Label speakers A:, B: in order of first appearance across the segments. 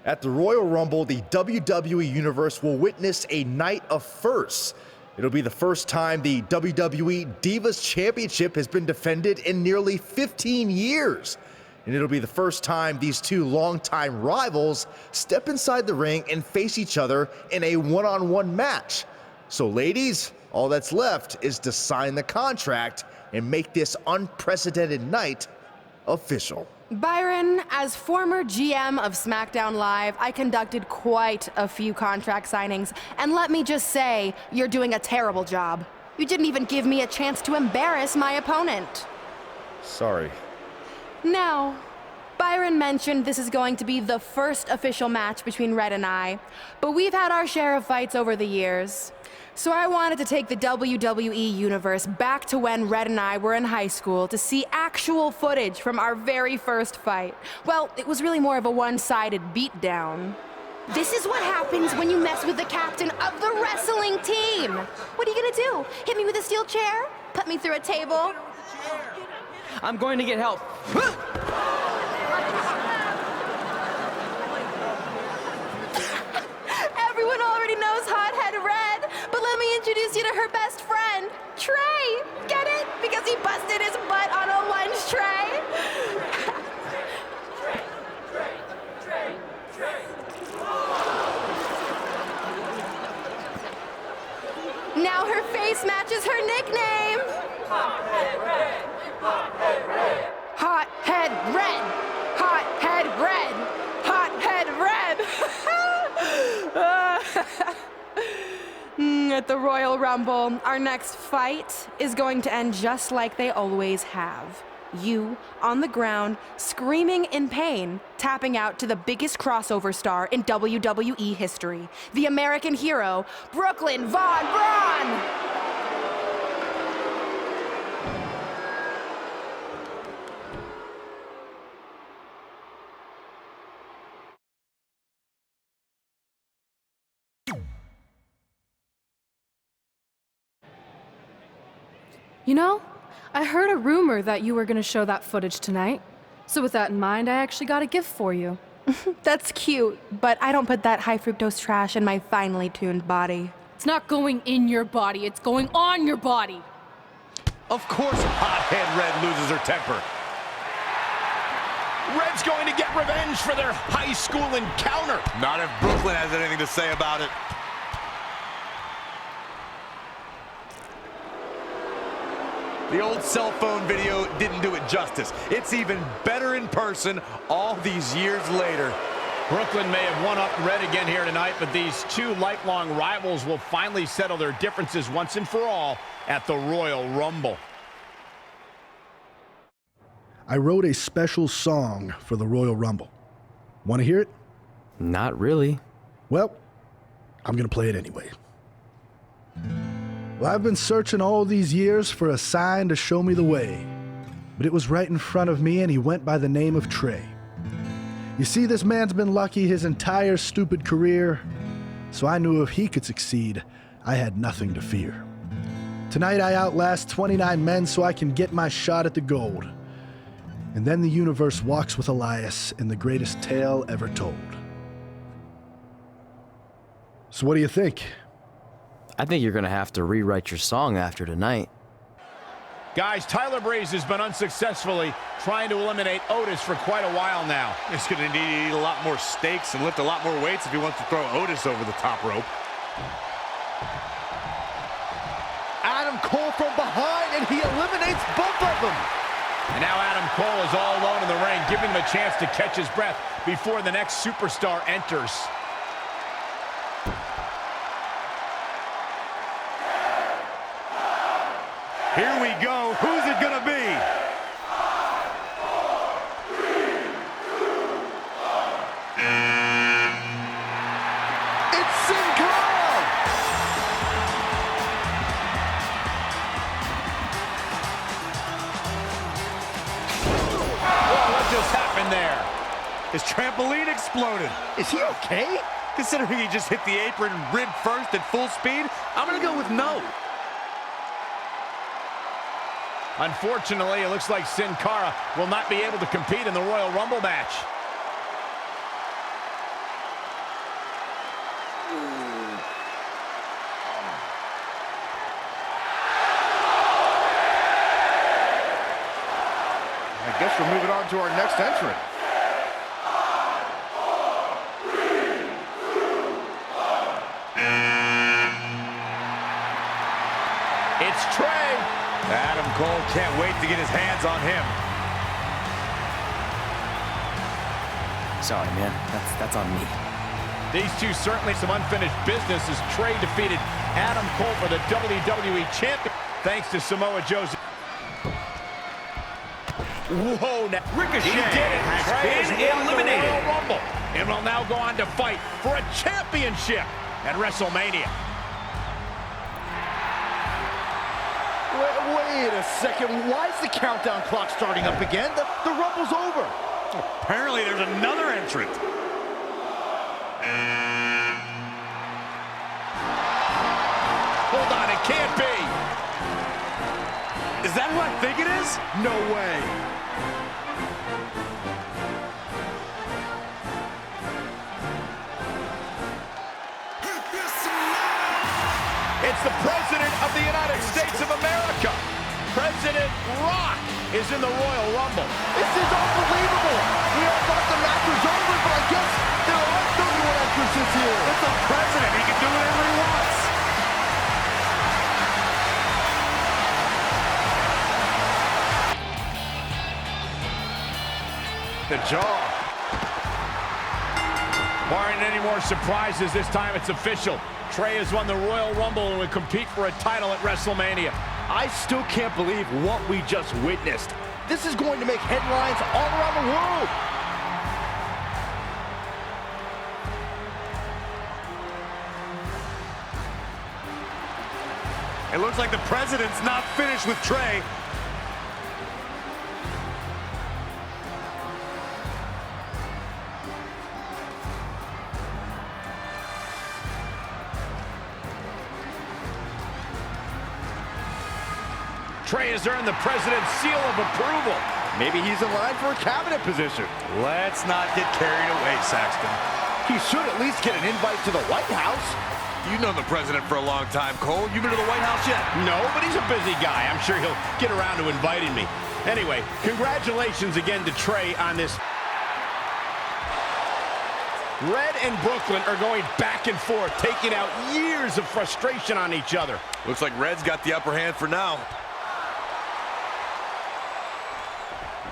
A: At the Royal Rumble, the WWE Universe will witness a night of firsts. It'll be the first time the WWE Divas Championship has been defended in nearly 15 years. And it'll be the first time these two longtime rivals step inside the ring and face each other in a one-on-one match. So ladies, all that's left is to sign the contract and make this unprecedented night official.
B: Byron, as former GM of SmackDown Live, I conducted quite a few contract signings, and let me just say, you're doing a terrible job. You didn't even give me a chance to embarrass my opponent.
A: Sorry.
B: Now, Byron mentioned this is going to be the first official match between Red and I, but we've had our share of fights over the years. So I wanted to take the WWE Universe back to when Red and I were in high school to see actual footage from our very first fight. Well, it was really more of a one-sided beatdown. This is what happens when you mess with the captain of the wrestling team. What are you gonna do? Hit me with a steel chair? Put me through a table?
C: I'm going to get help.
B: Everyone already knows Hothead Red, but let me introduce you to her best friend, Trey. Get it? Because he busted his butt on a lunch tray. Now her face matches her nickname. Hothead Red. Hothead Red. Hothead Red. Hothead Red. Hothead Red. At the Royal Rumble, our next fight is going to end just like they always have. You, on the ground, screaming in pain, tapping out to the biggest crossover star in WWE history, the American hero, Brooklyn Von Braun!
D: You know, I heard a rumor that you were gonna show that footage tonight. So with that in mind, I actually got a gift for you.
B: That's cute, but I don't put that high fructose trash in my finely tuned body.
D: It's not going in your body, it's going on your body.
E: Of course Hothead Red loses her temper. Red's going to get revenge for their high school encounter. Not if Brooklyn has anything to say about it. The old cell phone video didn't do it justice. It's even better in person all these years later.
F: Brooklyn may have won up Red again here tonight, but these two lifelong rivals will finally settle their differences once and for all at the Royal Rumble.
G: I wrote a special song for the Royal Rumble. Want to hear it?
C: Not really.
G: Well, I'm going to play it anyway. Well, I've been searching all these years for a sign to show me the way, but it was right in front of me, and he went by the name of Trey. You see, this man's been lucky his entire stupid career, so I knew if he could succeed, I had nothing to fear. Tonight I outlast 29 men so I can get my shot at the gold. And then the universe walks with Elias in the greatest tale ever told. So what do you think?
C: I think you're gonna have to rewrite your song after tonight.
F: Guys, Tyler Breeze has been unsuccessfully trying to eliminate Otis for quite a while now.
E: He's going to need to eat a lot more steaks and lift a lot more weights if he wants to throw Otis over the top rope. Adam Cole from behind, and he eliminates both of them.
F: And now Adam Cole is all alone in the ring, giving him a chance to catch his breath before the next superstar enters.
E: Here we go. Who's it gonna be? It's Sin Cara!
F: Whoa, what just happened there?
E: His trampoline exploded. Is he okay? Considering he just hit the apron rib first at full speed, I'm gonna go with no.
F: Unfortunately, it looks like Sin Cara will not be able to compete in the Royal Rumble match.
A: for moving on to our next entrant.
F: It's Trey.
E: Adam Cole can't wait to get his hands on him.
C: Sorry, man. That's on me.
F: These two certainly some unfinished business as Trey defeated Adam Cole for the WWE Champion. Thanks to Samoa Joe's. Whoa, now
E: Ricochet
F: he did it.
E: has
F: Trey
E: been
F: has won the
E: eliminated.
F: Royal Rumble and will now go on to fight for a championship at WrestleMania.
A: Wait a second. Why is the countdown clock starting up again? The Rumble's over.
E: Apparently there's another entrant.
F: Hold on, it can't be.
E: Is that who I think it is?
A: No way.
F: It's the President of the United States of America. President Rock is in the Royal Rumble.
A: This is unbelievable. We all thought the match was over, but I guess there are 31 entrances here.
E: It's the president. He can do whatever he wants.
F: The jaw. Barring any more surprises, this time it's official. Trey has won the Royal Rumble and will compete for a title at WrestleMania.
A: I still can't believe what we just witnessed. This is going to make headlines all around the world.
E: It looks like the president's not finished with Trey.
F: Trey has earned the President's seal of approval.
A: Maybe he's in line for a cabinet position.
E: Let's not get carried away, Saxton.
A: He should at least get an invite to the White House.
E: You've known the president for a long time, Cole. You been to the White House yet?
F: No, but he's a busy guy. I'm sure he'll get around to inviting me. Anyway, congratulations again to Trey on this. Red and Brooklyn are going back and forth, taking out years of frustration on each other.
E: Looks like Red's got the upper hand for now.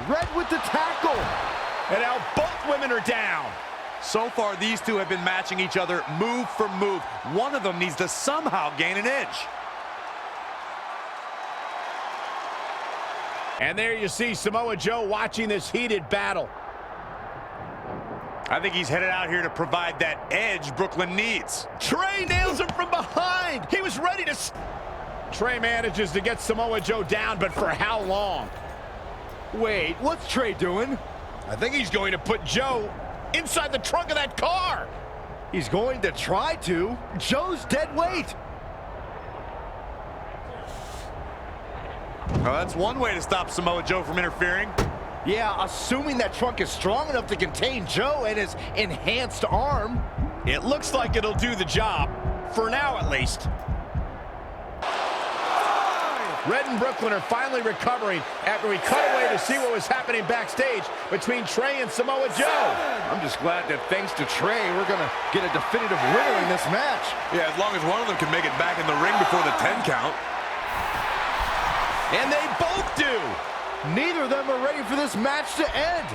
A: Red with the tackle.
F: And now both women are down.
E: So far, these two have been matching each other move for move. One of them needs to somehow gain an edge.
F: And there you see Samoa Joe watching this heated battle.
E: I think he's headed out here to provide that edge Brooklyn needs.
F: Trey nails him from behind. He was ready to... Trey manages to get Samoa Joe down, but for how long?
A: Wait, what's Trey doing?
F: I think he's going to put Joe inside the trunk of that car.
A: He's going to try to. Joe's dead weight.
E: Well, that's one way to stop Samoa Joe from interfering.
A: Yeah, assuming that trunk is strong enough to contain Joe and his enhanced arm.
F: It looks like it'll do the job, for now at least. Red and Brooklyn are finally recovering after we cut away to see what was happening backstage between Trey and Samoa Joe.
A: I'm just glad that thanks to Trey, we're going to get a definitive winner in this match.
E: Yeah, as long as one of them can make it back in the ring before the 10 count.
F: And they both do.
A: Neither of them are ready for this match to end.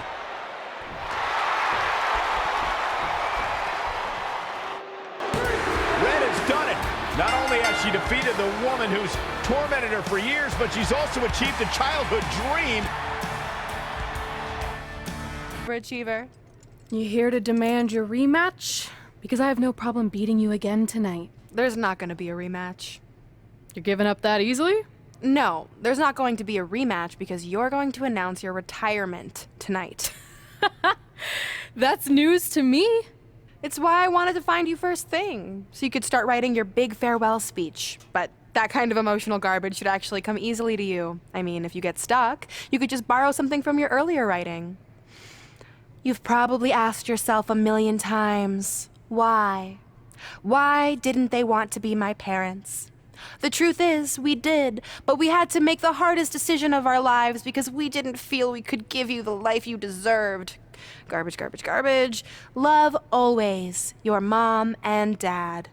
F: Red has done it. Not only has she defeated the woman who's tormented her for years, but she's also achieved a childhood dream.
B: Overachiever.
D: You here to demand your rematch? Because I have no problem beating you again tonight.
B: There's not going to be a rematch.
D: You're giving up that easily?
B: No, there's not going to be a rematch because you're going to announce your retirement tonight.
D: That's news to me.
B: It's why I wanted to find you first thing, so you could start writing your big farewell speech. But that kind of emotional garbage should actually come easily to you. I mean, if you get stuck, you could just borrow something from your earlier writing. You've probably asked yourself a million times, why? Why didn't they want to be my parents? The truth is, we did, but we had to make the hardest decision of our lives because we didn't feel we could give you the life you deserved. Garbage, garbage, garbage. Love always, your mom and dad.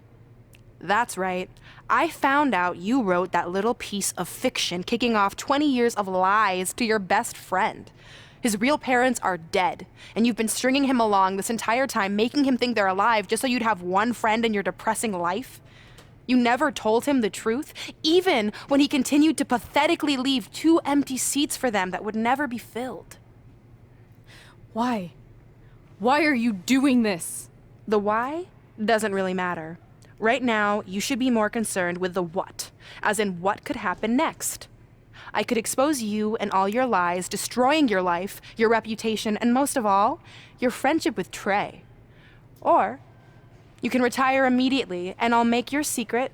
B: That's right. I found out you wrote that little piece of fiction kicking off 20 years of lies to your best friend. His real parents are dead, and you've been stringing him along this entire time, making him think they're alive just so you'd have one friend in your depressing life. You never told him the truth, even when he continued to pathetically leave 2 empty seats for them that would never be filled.
D: Why? Why are you doing this?
B: The why doesn't really matter. Right now, you should be more concerned with the what, as in what could happen next. I could expose you and all your lies, destroying your life, your reputation, and most of all, your friendship with Trey. Or you can retire immediately, and I'll make your secret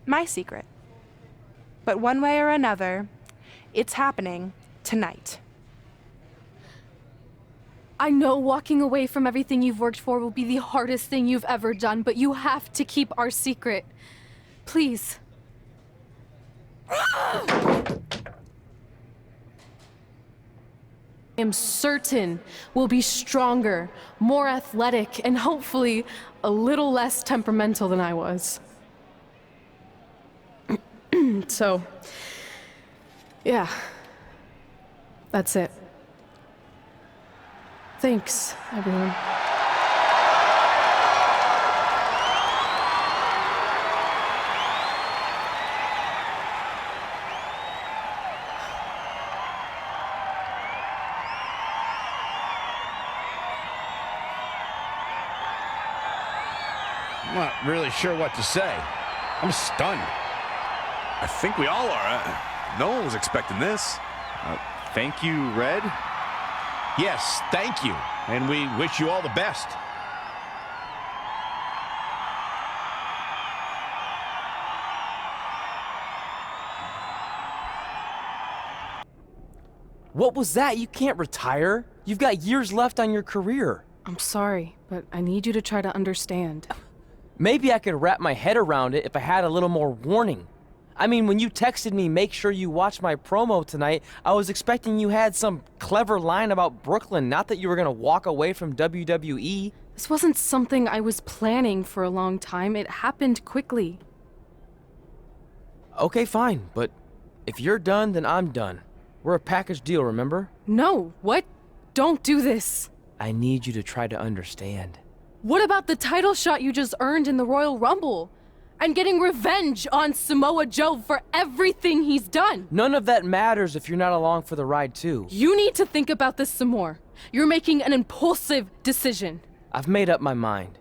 B: my secret. But one way or another, it's happening tonight.
D: I know walking away from everything you've worked for will be the hardest thing you've ever done, but you have to keep our secret. Please. I am certain we'll be stronger, more athletic, and hopefully a little less temperamental than I was. So, yeah, that's it. Thanks, everyone.
F: I'm not really sure what to say. I'm stunned.
E: I think we all are. No one was expecting this.
A: Thank you, Red.
F: Yes, thank you. And we wish you all the best.
C: What was that? You can't retire. You've got years left on your career.
D: I'm sorry, but I need you to try to understand.
C: Maybe I could wrap my head around it if I had a little more warning. I mean, when you texted me, make sure you watch my promo tonight, I was expecting you had some clever line about Brooklyn, not that you were gonna walk away from WWE.
D: This wasn't something I was planning for a long time. It happened quickly.
C: Okay, fine, but if you're done, then I'm done. We're a package deal, remember?
D: No, what? Don't do this.
C: I need you to try to understand.
D: What about the title shot you just earned in the Royal Rumble? And getting revenge on Samoa Joe for everything he's done.
C: None of that matters if you're not along for the ride, too.
D: You need to think about this some more. You're making an impulsive decision.
C: I've made up my mind.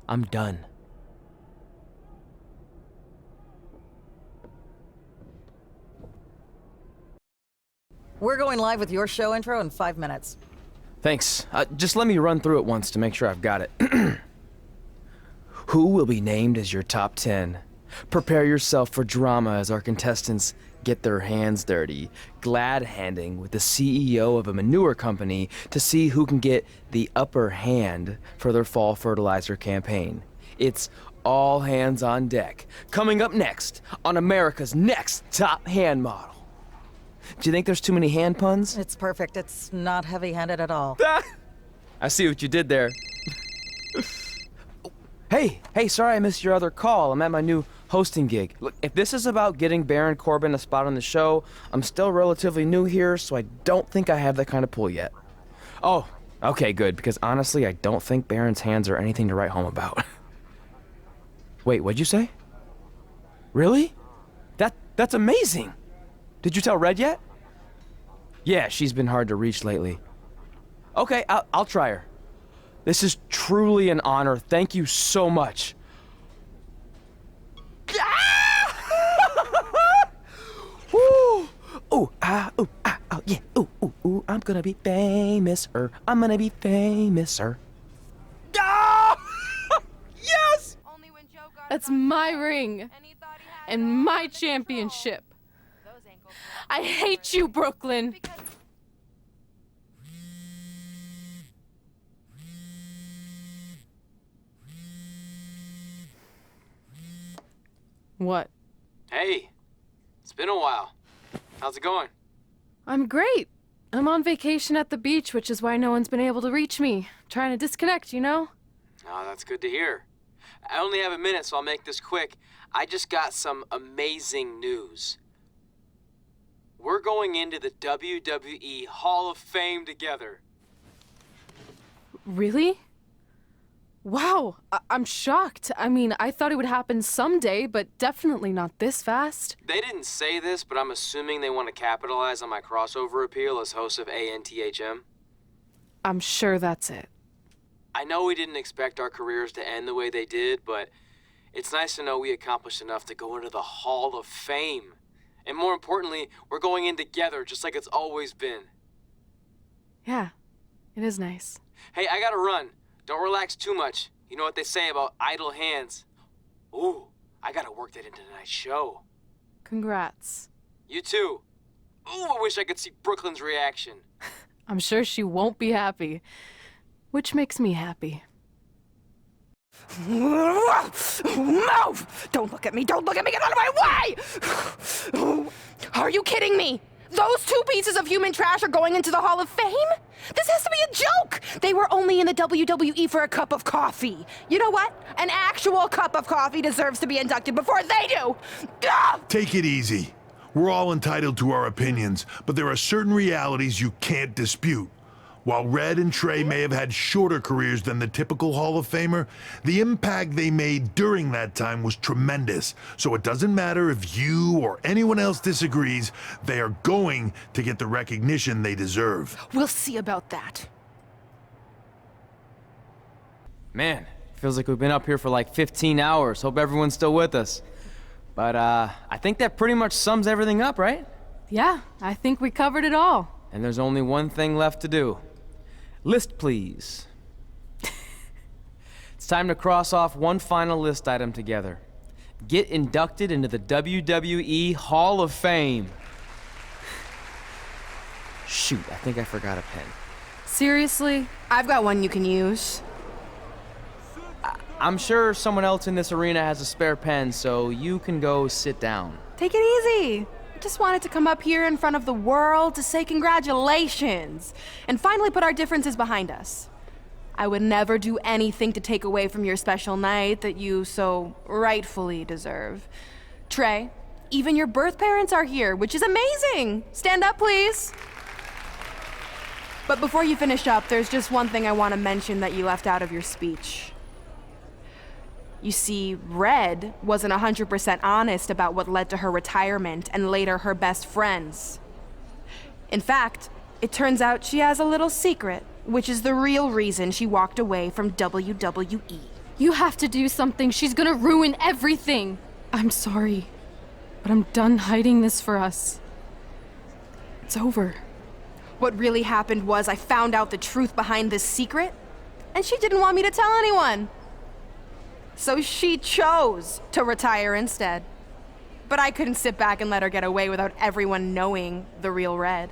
C: I'm done.
H: We're going live with your show intro in 5 minutes.
C: Thanks. Just let me run through it once to make sure I've got it. Who will be named as your top 10? Prepare yourself for drama as our contestants get their hands dirty, glad-handing with the CEO of a manure company to see who can get the upper hand for their fall fertilizer campaign. It's all hands on deck. Coming up next on America's Next Top Hand Model. Do you think there's too many hand puns?
H: It's perfect. It's not heavy-handed at all.
C: I see what you did there. Hey, sorry I missed your other call. I'm at my new hosting gig. Look, if this is about getting Baron Corbin a spot on the show, I'm still relatively new here, so I don't think I have that kind of pull yet. Oh, okay, good, because honestly, I don't think Baron's hands are anything to write home about. Wait, what'd you say? Really? That's amazing! Did you tell Red yet? Yeah, she's been hard to reach lately. Okay, I'll try her. This is truly an honor. Thank you so much. Ooh, ooh, ah, oh, yeah, ooh, I'm gonna be famous, I'm gonna be famous, Ah! Yes!
D: That's my ring and my championship. I hate you, Brooklyn. What?
C: Hey, it's been a while. How's it going?
D: I'm great. I'm on vacation at the beach, which is why no one's been able to reach me. Trying to disconnect, you know?
C: Oh, that's good to hear. I only have a minute, so I'll make this quick. I just got some amazing news. We're going into the WWE Hall of Fame together.
D: Really? Wow, I'm shocked. I mean, I thought it would happen someday, but definitely not this fast.
C: They didn't say this, but I'm assuming they want to capitalize on my crossover appeal as host of ANTHM.
D: I'm sure that's it.
C: I know we didn't expect our careers to end the way they did, but it's nice to know we accomplished enough to go into the Hall of Fame. And more importantly, we're going in together, just like it's always been.
D: Yeah, it is nice.
C: Hey, I gotta run. Don't relax too much. You know what they say about idle hands. Ooh, I gotta work that into tonight's show.
D: Congrats.
C: You too. Ooh, I wish I could see Brooklyn's reaction.
D: I'm sure she won't be happy. Which makes me happy.
B: Move! Don't look at me! Don't look at me! Get out of my way! Are you kidding me? Those two pieces of human trash are going into the Hall of Fame? This has to be a joke! They were only in the WWE for a cup of coffee. You know what? An actual cup of coffee deserves to be inducted before they do! Ugh!
I: Take it easy. We're all entitled to our opinions, but there are certain realities you can't dispute. While Red and Trey may have had shorter careers than the typical Hall of Famer, the impact they made during that time was tremendous. So it doesn't matter if you or anyone else disagrees, they are going to get the recognition they deserve.
B: We'll see about that.
C: Man, feels like we've been up here for like 15 hours. Hope everyone's still with us. But I think that pretty much sums everything up, right?
D: Yeah, I think we covered it all.
C: And there's only one thing left to do. List, please. It's time to cross off one final list item together. Get inducted into the WWE Hall of Fame. Shoot, I think I forgot a pen.
D: Seriously?
B: I've got one you can use.
C: I'm sure someone else in this arena has a spare pen, so you can go sit down.
B: Take it easy. Just wanted to come up here in front of the world to say congratulations and finally put our differences behind us. I would never do anything to take away from your special night that you so rightfully deserve. Trey, even your birth parents are here, which is amazing. Stand up, please. But before you finish up, there's just one thing I want to mention that you left out of your speech. You see, Red wasn't 100% honest about what led to her retirement and later her best friends. In fact, it turns out she has a little secret, which is the real reason she walked away from WWE.
D: You have to do something. She's gonna ruin everything. I'm sorry, but I'm done hiding this for us. It's over.
B: What really happened was I found out the truth behind this secret, and she didn't want me to tell anyone. So she chose to retire instead. But I couldn't sit back and let her get away without everyone knowing the real Red.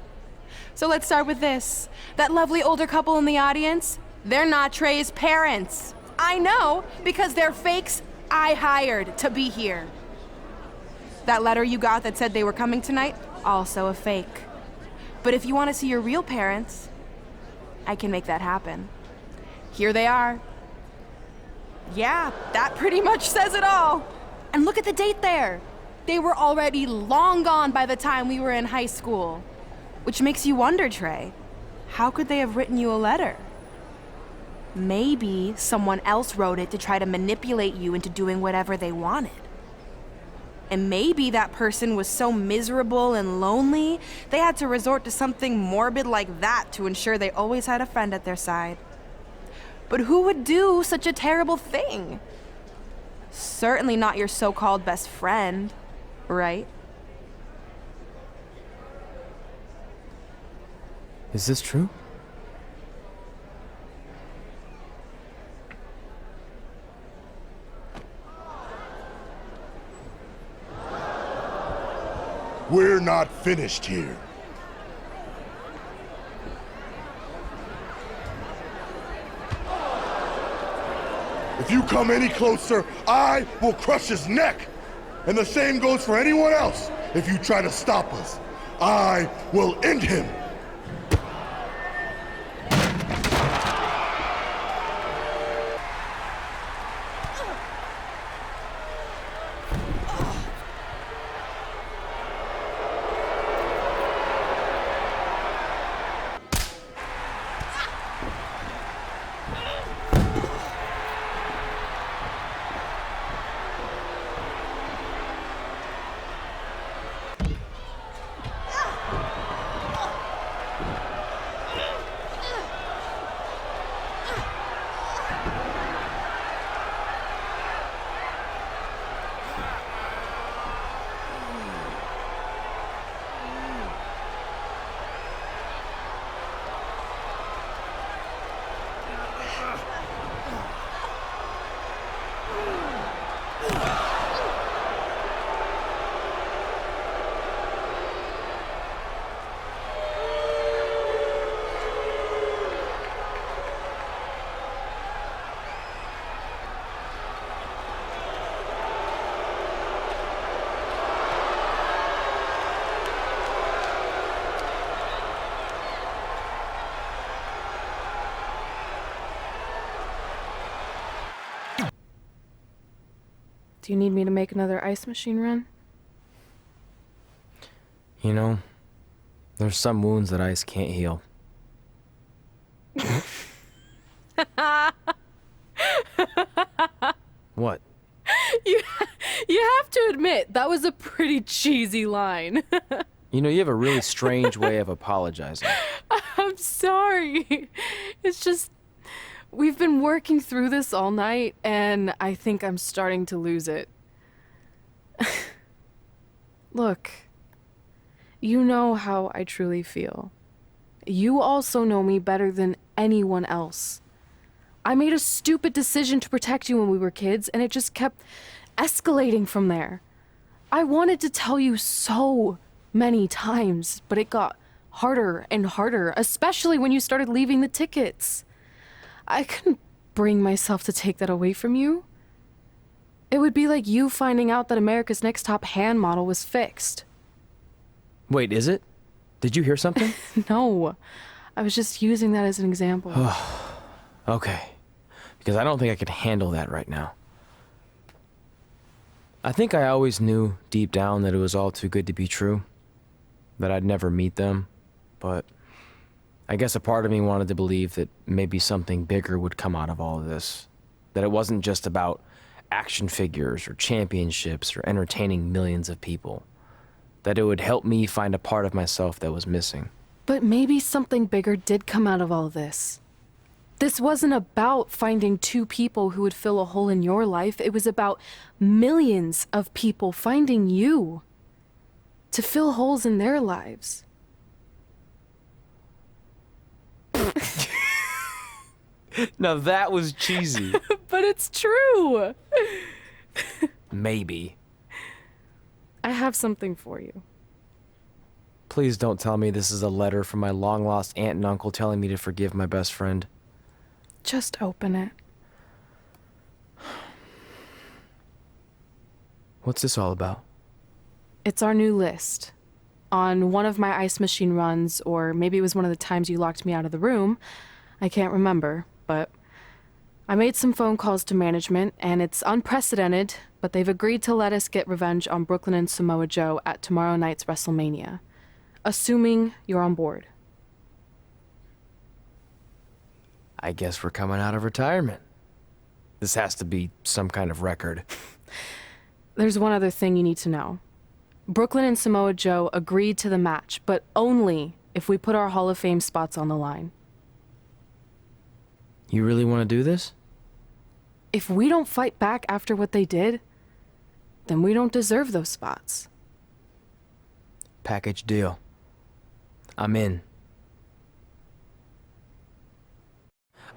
B: So let's start with this. That lovely older couple in the audience, they're not Trey's parents. I know, because they're fakes I hired to be here. That letter you got that said they were coming tonight, also a fake. But if you want to see your real parents, I can make that happen. Here they are. Yeah, that pretty much says it all. And look at the date there. They were already long gone by the time we were in high school. Which makes you wonder, Trey, how could they have written you a letter? Maybe someone else wrote it to try to manipulate you into doing whatever they wanted. And maybe that person was so miserable and lonely, they had to resort to something morbid like that to ensure they always had a friend at their side. But who would do such a terrible thing? Certainly not your so-called best friend, right?
C: Is this true?
I: We're not finished here. If you come any closer, I will crush his neck!
J: And the same goes for anyone else. If you try to stop us, I will end him.
D: Do you need me to make another ice machine run?
C: You know, there's some wounds that ice can't heal. What?
D: You have to admit, that was a pretty cheesy line.
C: You know, you have a really strange way of apologizing.
D: I'm sorry. It's just, we've been working through this all night, and I think I'm starting to lose it. Look, you know how I truly feel. You also know me better than anyone else. I made a stupid decision to protect you when we were kids, and it just kept escalating from there. I wanted to tell you so many times, but it got harder and harder, especially when you started leaving the tickets. I couldn't bring myself to take that away from you. It would be like you finding out that America's Next Top Hand model was fixed.
C: Wait, is it? Did you hear something?
D: No, I was just using that as an example.
C: Okay, because I don't think I could handle that right now. I think I always knew deep down that it was all too good to be true, that I'd never meet them, but I guess a part of me wanted to believe that maybe something bigger would come out of all of this, that it wasn't just about action figures or championships or entertaining millions of people, that it would help me find a part of myself that was missing.
D: But maybe something bigger did come out of all of this. This wasn't about finding two people who would fill a hole in your life. It was about millions of people finding you to fill holes in their lives.
C: Now that was cheesy.
D: But it's true.
C: Maybe.
D: I have something for you.
C: Please don't tell me this is a letter from my long-lost aunt and uncle telling me to forgive my best friend.
D: Just open it.
C: What's this all about?
D: It's our new list. On one of my ice machine runs, or maybe it was one of the times you locked me out of the room, I can't remember, but I made some phone calls to management, and it's unprecedented, but they've agreed to let us get revenge on Brooklyn and Samoa Joe at tomorrow night's WrestleMania, assuming you're on board.
C: I guess we're coming out of retirement. This has to be some kind of record.
D: There's one other thing you need to know. Brooklyn and Samoa Joe agreed to the match, but only if we put our Hall of Fame spots on the line.
C: You really want to do this?
D: If we don't fight back after what they did, then we don't deserve those spots.
C: Package deal. I'm in.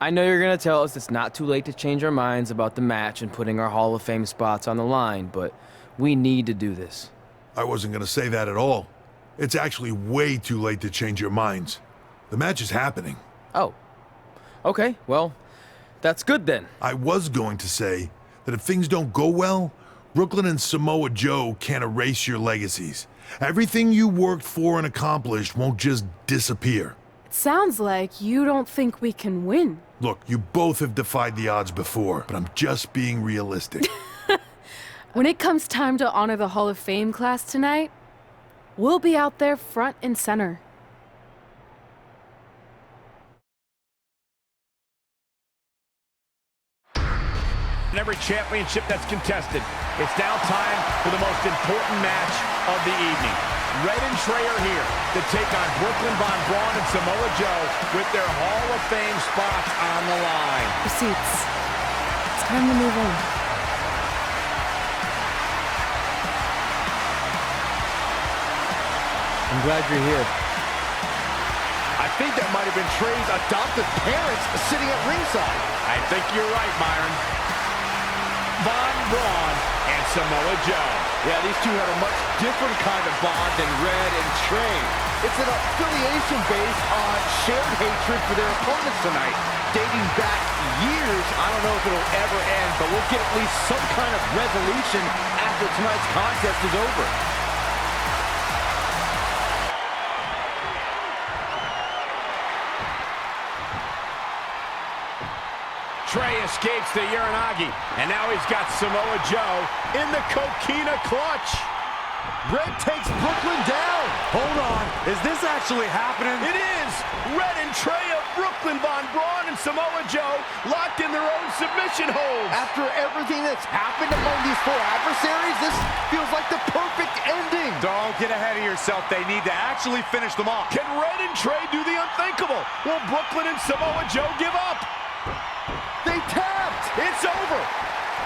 C: I know you're gonna tell us it's not too late to change our minds about the match and putting our Hall of Fame spots on the line, but we need to do this.
I: I wasn't gonna say that at all. It's actually way too late to change your minds. The match is happening.
C: Oh. Okay, well, that's good then.
I: I was going to say that if things don't go well, Brooklyn and Samoa Joe can't erase your legacies. Everything you worked for and accomplished won't just disappear.
D: It sounds like you don't think we can win.
I: Look, you both have defied the odds before, but I'm just being realistic.
D: When it comes time to honor the Hall of Fame class tonight, we'll be out there front and center.
F: In every championship that's contested, it's now time for the most important match of the evening. Red and Trey are here to take on Brooklyn Von Braun and Samoa Joe with their Hall of Fame spots on the line.
D: Receipts. It's time to move on.
C: I'm glad you're here.
E: I think that might have been Trey's adopted parents sitting at ringside.
F: I think you're right, Myron. Von Braun and Samoa Joe.
E: Yeah, these two have a much different kind of bond than Red and Trey. It's an affiliation based on shared hatred for their opponents tonight, dating back years. I don't know if it'll ever end, but we'll get at least some kind of resolution after tonight's contest is over.
F: Trey escapes the Uranagi, and now he's got Samoa Joe in the Coquina clutch.
E: Red takes Brooklyn down. Hold on, is this actually happening?
F: It is! Red and Trey of Brooklyn, Von Braun and Samoa Joe locked in their own submission holds.
E: After everything that's happened among these four adversaries, this feels like the perfect ending. Don't get ahead of yourself. They need to actually finish them off.
F: Can Red and Trey do the unthinkable? Will Brooklyn and Samoa Joe give up?
E: They tapped!
F: It's over!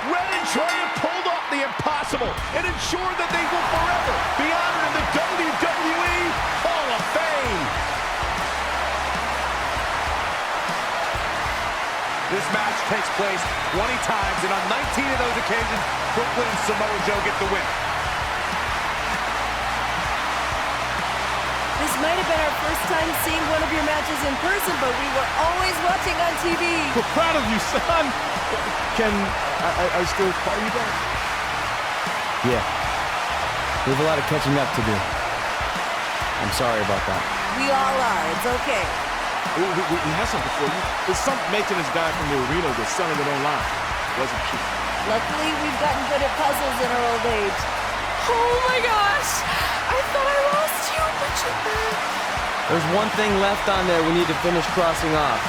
F: Red and Trey have pulled off the impossible and ensured that they will forever be honored in the WWE Hall of Fame.
E: This match takes place 20 times, and on 19 of those occasions, Brooklyn and Samoa Joe get the win.
H: This might have been our first time seeing one of your matches in person, but we were always watching on TV.
E: We're proud of you, son. Can I still call you back?
C: Yeah. We have a lot of catching up to do. I'm sorry about that.
H: We all are. It's okay.
K: We have something for you. It's something making this guy from the arena was selling it online. Wasn't cheap.
H: Luckily, we've gotten good at puzzles in our old age.
D: Oh my gosh! I thought I lost you, but you're back.
C: There's one thing left on there we need to finish crossing off.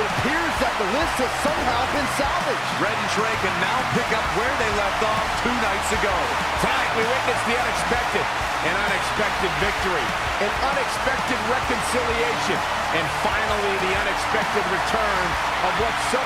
E: It appears that the list has somehow been salvaged. Red and Trey can now pick up where they left off 2 nights ago.
F: Tonight we witness the unexpected, an unexpected victory, an unexpected reconciliation, and finally the unexpected return of what's so